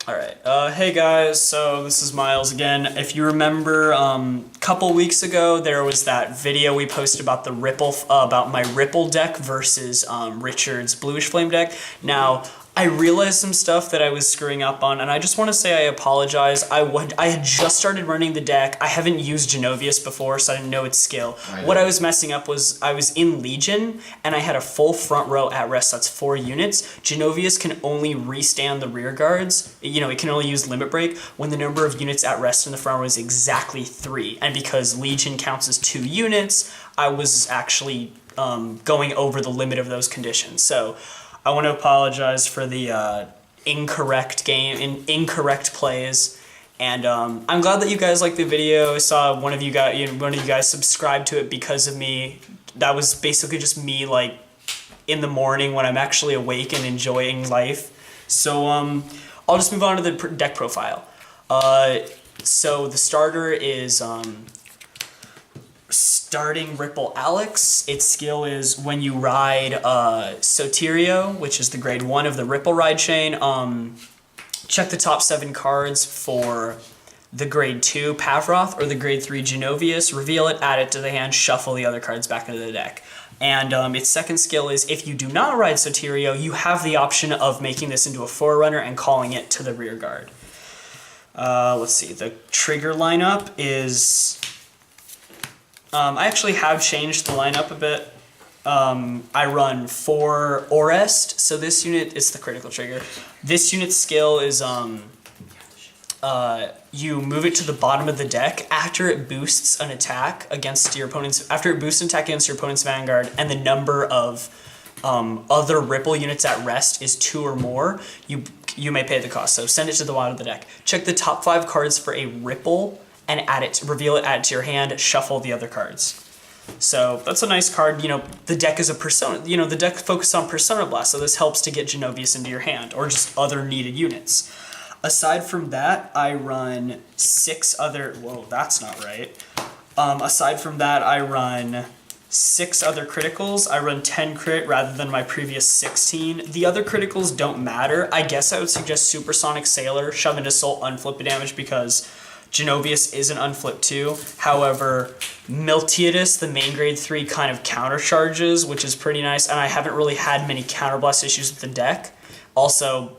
Alright, hey guys, so this is Miles again. If you remember, a couple weeks ago there was that video we posted about the Ripple, about my Ripple deck versus Richard's Bluish Flame deck. Now, I realized some stuff that I was screwing up on, and I just want to say I apologize. I had just started running the deck. I haven't used Genovious before, so I didn't know its skill. What I was messing up was I was in Legion, and I had a full front row at rest. That's 4 units. Genovious can only restand the rear guards. You know, it can only use Limit Break when the number of units at rest in the front row is exactly 3. And because Legion counts as 2 units, I was actually going over the limit of those conditions. So I want to apologize for the incorrect plays, and I'm glad that you guys liked the video. I saw one of you guys subscribed to it because of me. That was basically just me, like, in the morning when I'm actually awake and enjoying life. So I'll just move on to the deck profile. So the starter is starting Ripple Alecs. Its skill is when you ride Sotirio, which is the grade 1 of the Ripple ride chain, check the top 7 cards for the grade 2 Pavroth or the grade 3 Genovious, reveal it, add it to the hand, shuffle the other cards back into the deck. And its second skill is if you do not ride Sotirio, you have the option of making this into a Forerunner and calling it to the rear guard. Let's see, the trigger lineup is I actually have changed the lineup a bit. I run 4 Orest, so this unit is the critical trigger. This unit's skill is you move it to the bottom of the deck after it boosts an attack against your opponent's Vanguard, and the number of other Ripple units at rest is 2 or more. You may pay the cost. So send it to the bottom of the deck. Check the top 5 cards for a Ripple and reveal it, add it to your hand, shuffle the other cards. So that's a nice card. You know, the deck is a Persona, the deck focuses on Persona Blast, so this helps to get Genovious into your hand, or just other needed units. Aside from that, I run 6 other, whoa, that's not right. Aside from that, I run 6 other criticals. I run 10 crit rather than my previous 16. The other criticals don't matter. I guess I would suggest Supersonic Sailor, shove into Soul, unflip damage, because Genovious is an unflip too. However, Miltiadis, the main grade 3, kind of countercharges, which is pretty nice, and I haven't really had many counterblast issues with the deck. Also,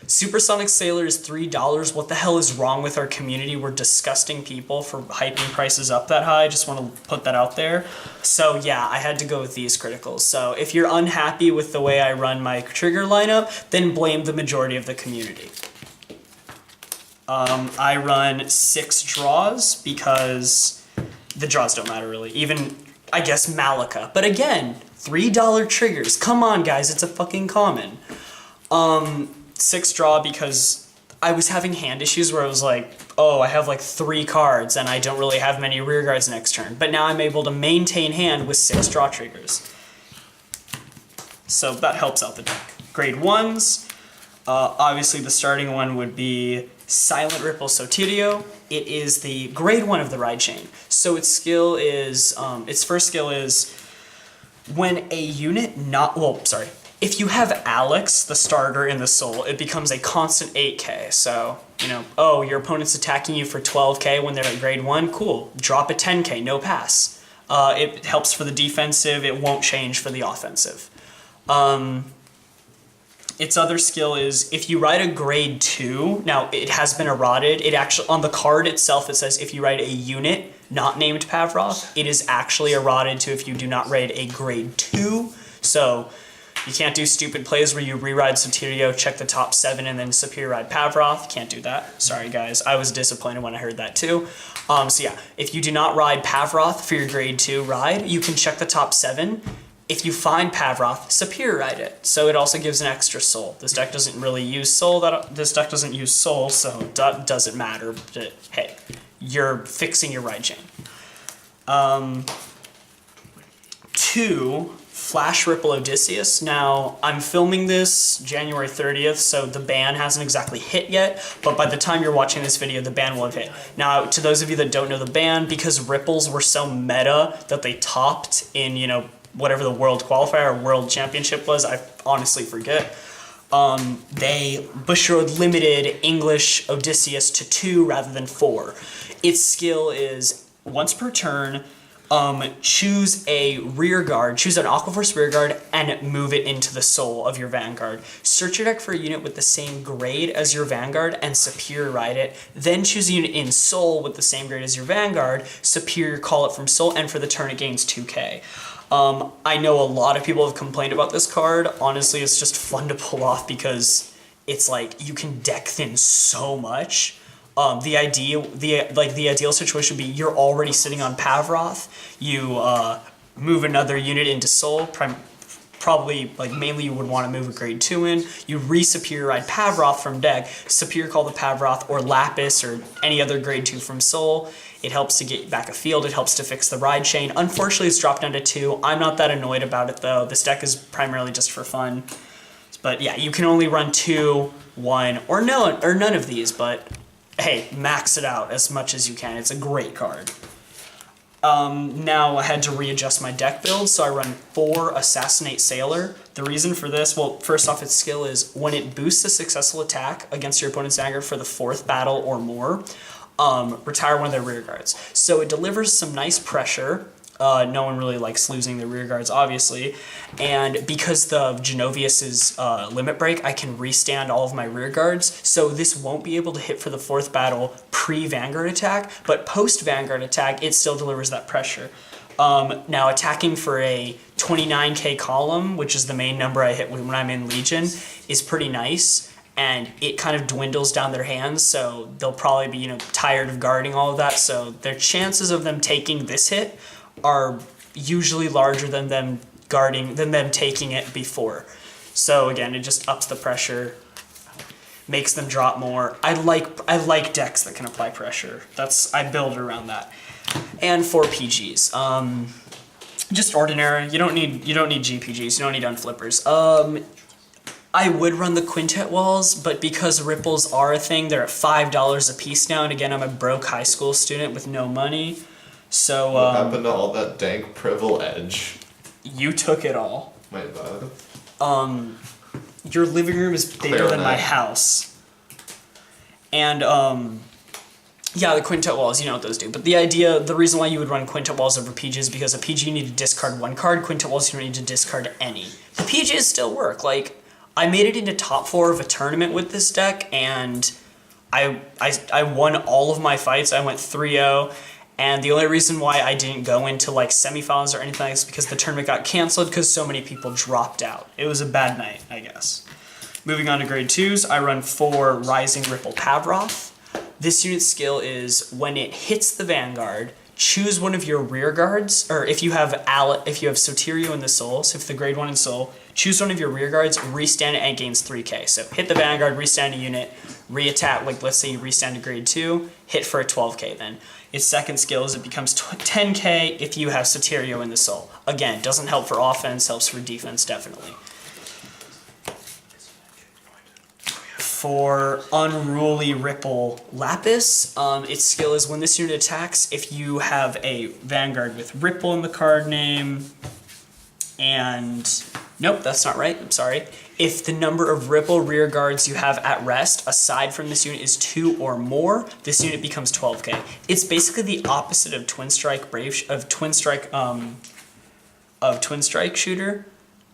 Supersonic Sailor is $3. What the hell is wrong with our community? We're disgusting people for hyping prices up that high. Just want to put that out there. So yeah, I had to go with these criticals. So if you're unhappy with the way I run my trigger lineup, then blame the majority of the community. I run 6 draws because the draws don't matter really. Even, I guess, Malika. But again, $3 triggers. Come on, guys, it's a fucking common. 6 draw because I was having hand issues where I was like, oh, I have like 3 cards and I don't really have many rear guards next turn. But now I'm able to maintain hand with 6 draw triggers. So that helps out the deck. Grade 1s. Obviously the starting one would be Silent Ripple Sotirio. It is the grade 1 of the ride chain. So its skill is, its first skill is when a unit if you have Alecs, the starter in the soul, it becomes a constant 8k. So, oh, your opponent's attacking you for 12k when they're at grade 1, cool. Drop a 10k, no pass. It helps for the defensive, it won't change for the offensive. Its other skill is if you ride a grade 2, now it has been eroded, it actually, on the card itself it says if you ride a unit not named Pavroth, it is actually eroded to if you do not ride a grade 2. So you can't do stupid plays where you re-ride Sotirio, check the top 7, and then superior ride Pavroth. Can't do that. Sorry guys, I was disappointed when I heard that too. So yeah, if you do not ride Pavroth for your grade 2 ride, you can check the top 7. If you find Pavroth, superior ride it. So it also gives an extra soul. This deck doesn't really use soul. So that doesn't matter. But hey, you're fixing your ride chain. 2, Flash Ripple Odysseus. Now, I'm filming this January 30th, so the ban hasn't exactly hit yet, but by the time you're watching this video, the ban will have hit. Now, to those of you that don't know the ban, because Ripples were so meta that they topped in, whatever the world qualifier or world championship was, I honestly forget. They Bushiroad limited English Odysseus to 2 rather than 4. Its skill is once per turn, choose a rear guard, choose an Aqua Force rear guard, and move it into the soul of your Vanguard. Search your deck for a unit with the same grade as your Vanguard and superior ride it. Then choose a unit in soul with the same grade as your Vanguard, superior call it from soul, and for the turn it gains 2k. I know a lot of people have complained about this card. Honestly, it's just fun to pull off because it's like you can deck thin so much. The ideal situation would be you're already sitting on Pavroth. You move another unit into soul. Probably, like, mainly you would want to move a grade 2 in. You re-superior ride Pavroth from deck, superior call the Pavroth or Lapis or any other grade 2 from soul. It helps to get back a field. It helps to fix the ride chain. Unfortunately, it's dropped down to 2. I'm not that annoyed about it, though. This deck is primarily just for fun. But yeah, you can only run 2, 1, or none of these, but hey, max it out as much as you can. It's a great card. Now I had to readjust my deck build, so I run 4 Assassinate Sailor. The reason for this, well, first off, its skill is when it boosts a successful attack against your opponent's Vanguard for the 4th battle or more, retire one of their rear guards. So it delivers some nice pressure. No one really likes losing their rear guards, obviously. And because the Genovious is limit break, I can restand all of my rear guards. So this won't be able to hit for the 4th battle pre-Vanguard attack, but post-Vanguard attack, it still delivers that pressure. Now, attacking for a 29k column, which is the main number I hit when I'm in Legion, is pretty nice. And it kind of dwindles down their hands, so they'll probably be, tired of guarding all of that. So their chances of them taking this hit are usually larger than them taking it before. So again, it just ups the pressure, makes them drop more. I like decks that can apply pressure. I build around that. And 4 PGs. Just ordinary. You don't need GPGs. You don't need unflippers. I would run the quintet walls, but because ripples are a thing, they're at $5 a piece now. And again, I'm a broke high school student with no money. So, what happened to all that dank privilege? You took it all. My bad. Your living room is bigger than my house. And, yeah, the quintet walls, you know what those do. But the reason why you would run quintet walls over PG is because a PG you need to discard 1 card, quintet walls you don't need to discard any. The PGs still work. Like, I made it into top 4 of a tournament with this deck, and I won all of my fights. I went 3-0. And the only reason why I didn't go into like semifinals or anything like this is because the tournament got canceled because so many people dropped out. It was a bad night, I guess. Moving on to grade 2s, I run 4 Rising Ripple Pavroth. This unit's skill is when it hits the Vanguard, choose one of your rear guards, or if you have Sotirio in the soul, so if the grade 1 in soul, choose one of your rear guards, restand it, and it gains 3k. So hit the Vanguard, restand a unit, re-attack, like let's say you restand a grade 2, hit for a 12k then. Its second skill is it becomes 10k if you have Sotirio in the soul. Again, doesn't help for offense, helps for defense, definitely. For Unruly Ripple Lapis, its skill is when this unit attacks, if you have a Vanguard with Ripple in the card name, and nope, that's not right, I'm sorry. If the number of Ripple rear guards you have at rest, aside from this unit, is 2 or more, this unit becomes 12k. It's basically the opposite of Twin Strike Twin Strike Shooter,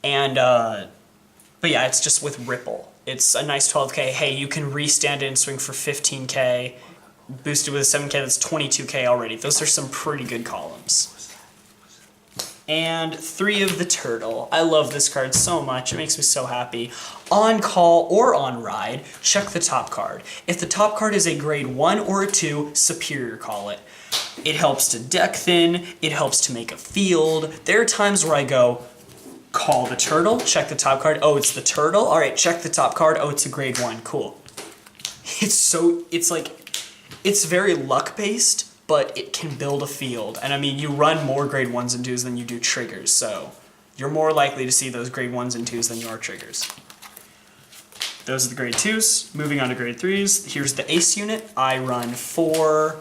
and but yeah, it's just with Ripple. It's a nice 12k. Hey, you can restand it and swing for 15k. Boosted with a 7k, that's 22k already. Those are some pretty good columns. And 3 of the Turtle. I love this card so much. It makes me so happy. On call or on ride, check the top card. If the top card is a grade 1 or a 2, superior call it. It helps to deck thin. It helps to make a field. There are times where I go, call the Turtle, check the top card. Oh, it's the Turtle? All right, check the top card. Oh, it's a grade 1. Cool. It's very luck-based, but it can build a field. And I mean, you run more grade 1s and 2s than you do triggers, so you're more likely to see those grade 1s and 2s than you are triggers. Those are the grade 2s. Moving on to grade 3s. Here's the Ace unit. I run 4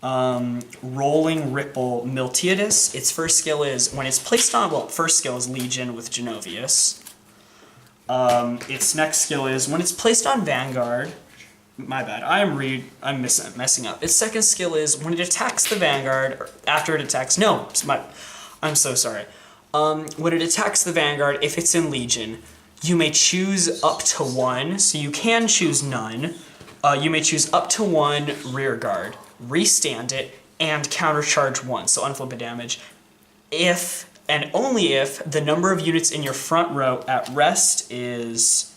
Rolling Ripple Miltiadis. Its first skill is, when it's placed on, well, first skill is Legion with Genovious. its next skill is when it's placed on Vanguard. My bad. I'm messing up. Its second skill is when it attacks the Vanguard. Or after it attacks. No, I'm so sorry. When it attacks the Vanguard, if it's in Legion, you may choose up to 1. So you can choose none. You may choose up to 1 rear guard, restand it, and countercharge 1. So unflip a damage. If and only if the number of units in your front row at rest is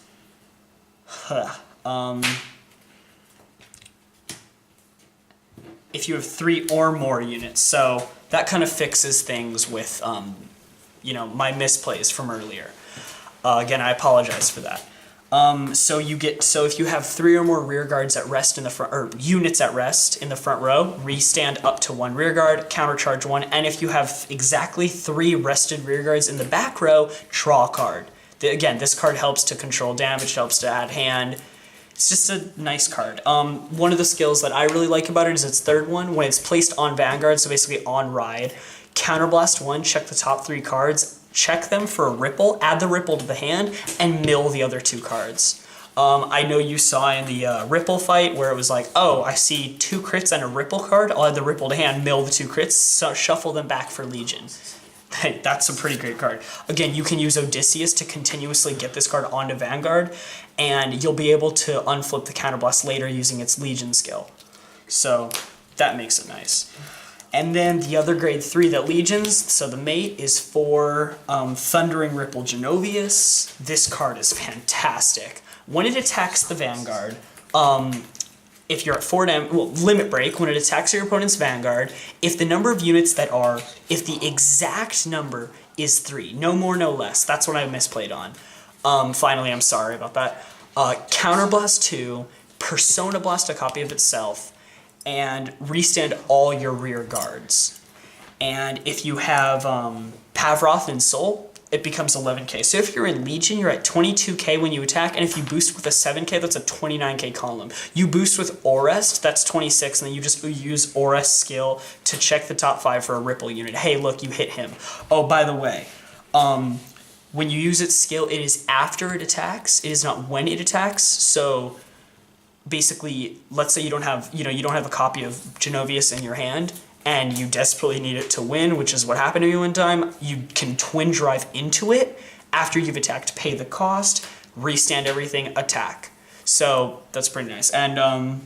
if you have 3 or more units. So that kind of fixes things with my misplays from earlier. Again, I apologize for that. So if you have 3 or more rear guards at rest in the front, or units at rest in the front row, restand up to 1 rear guard, countercharge 1, and if you have exactly 3 rested rear guards in the back row, draw a card. Again, this card helps to control damage, helps to add hand. It's just a nice card. One of the skills that I really like about it is its third one, when it's placed on Vanguard, so basically on ride. Counterblast 1, check the top 3 cards, check them for a ripple, add the ripple to the hand, and mill the other 2 cards. I know you saw in the ripple fight where it was like, oh, I see 2 crits and a ripple card, I'll add the ripple to hand, mill the 2 crits, so shuffle them back for Legion. Hey, that's a pretty great card. Again, you can use Odysseus to continuously get this card onto Vanguard, and you'll be able to unflip the counterblast later using its Legion skill. So that makes it nice. And then the other grade 3 that Legions, so the mate is for Thundering Ripple Genovious. This card is fantastic. When it attacks the Vanguard, if you're at 4 damage, limit break, when it attacks your opponent's Vanguard, if the exact number is 3, no more, no less, that's what I misplayed on. Finally, I'm sorry about that. Counterblast 2, Persona Blast a copy of itself, and restand all your rear guards. And if you have Pavroth and Soul, it becomes 11k. So if you're in Legion, you're at 22k when you attack, and if you boost with a 7k, that's a 29k column. You boost with Orest, that's 26, and then you just use Orest's skill to check the top 5 for a ripple unit. Hey, look, you hit him. Oh, by the way, when you use its skill, it is after it attacks. It is not when it attacks. So basically, let's say you don't have a copy of Genovious in your hand, and you desperately need it to win, which is what happened to me one time, you can twin drive into it after you've attacked, pay the cost, restand everything, attack. So that's pretty nice. And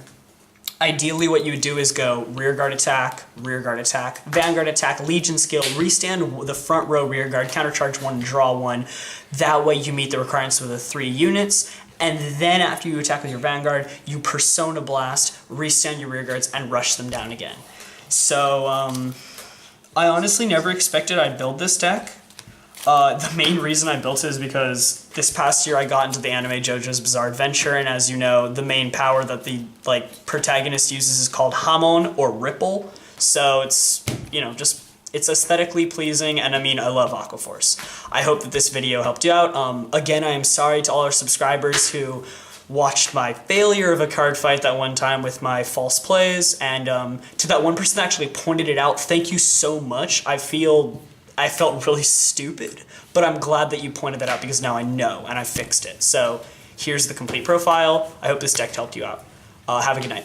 ideally what you would do is go rear guard attack, Vanguard attack, Legion skill, restand the front row rear guard, countercharge 1, draw 1. That way you meet the requirements with the 3 units. And then after you attack with your Vanguard, you Persona Blast, restand your rear guards, and rush them down again. So, I honestly never expected I'd build this deck. The main reason I built it is because this past year I got into the anime JoJo's Bizarre Adventure, and as you know, the main power that the protagonist uses is called Hamon, or Ripple. So it's, it's aesthetically pleasing, and I love Aqua Force. I hope that this video helped you out. Again, I am sorry to all our subscribers who watched my failure of a card fight that one time with my false plays, and to that one person that actually pointed it out, thank you so much. I felt really stupid, but I'm glad that you pointed that out because now I know and I fixed it. So here's the complete profile. I hope this deck helped you out. Have a good night.